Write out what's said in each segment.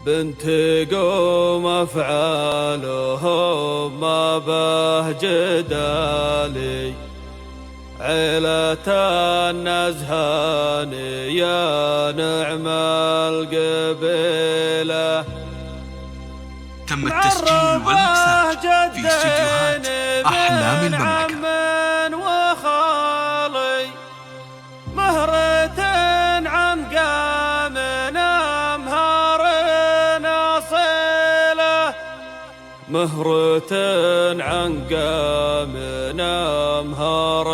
بنت قوم أفعالهم ما به جدالي، عيلة النزهان يا نعم القبيلة. تم التسجيل والمكساج في استديوهات أحلام المملكة. وخالي مهرة عن قام أمهار أصيلة، مهرة عن قام أمهار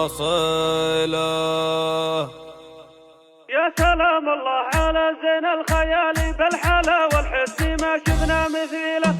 أصيلة. يا سلام الله على زين الخيال بالحلا والحس ما شفنا مثيله.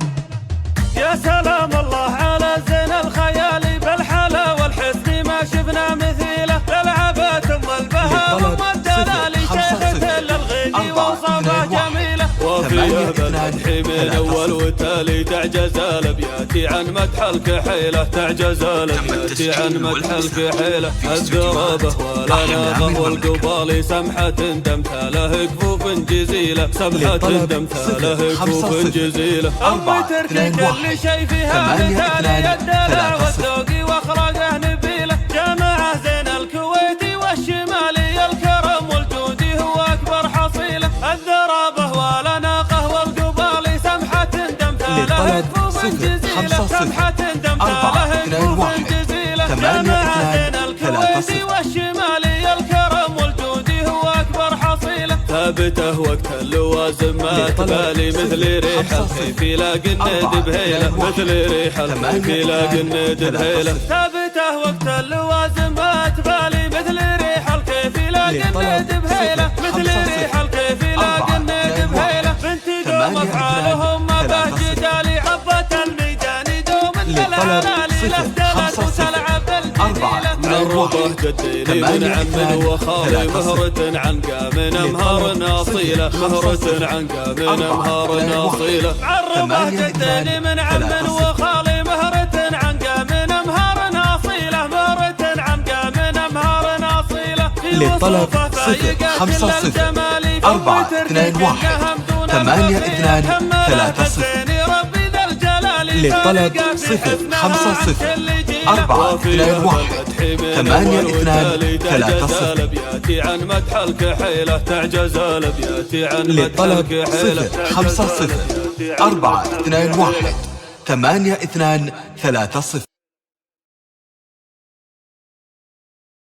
يا سلام الله على زين الخيال بالحلا والحس ما شفنا مثيله. للعبات ام البهاء ام الدلال شيخة للغيدي وصفة جميله، وفيها بالمدح من اول وتالي تعجز الابيات عن مدح الكحيله، تعجز الابيات عن مدح الكحيله. الذرابه والناغه والقبال سمحه دمتها له كفوف جزيله، سمحه دمتها له كفوف جزيله. امي تركي كل شيء فيها مثالي الدلع والذوق واخلاقه نبيله. جامعه زين الكويتي والشمالي الكرم والجودي هو اكبر حصيله. الذرابه والناقه والقبال سمحه دمتها له كفوف جزيله، سمحه دمتها له كفوف جزيله. جامعه زين الكويتي والشمالي الكرم والجودي هو اكبر حصيله. ثابته وقت اللوازم ما تبالي مثل ريح الخيف لاقي الند بهيله، مثل ريح الخيف لاقي الند بهيله. ثابته وقت اللوازم ما تبالي مثل ريح الخيف لاقي الند بهيله، مثل ريح الخيف لاقي الند بهيله. بنتي دوم افعالهم ما به جدالي، عبت الميدان دوم العلالي لفتلت وتلعب الجديله. من الربه جديني من عم وخالي مهرة عن قام أمهار أصيلة، مهرة عن قام أمهار أصيلة. عالربه جديني من عم وخالي مهرة عن قام أمهار أصيلة، مهرة عن قام أمهار أصيلة. للطلب 050-421-8230. للطلب 050-421-8230. عن مدح الكحيلة تعجز الابيات عن مدح الكحيلة. 050-421-8230.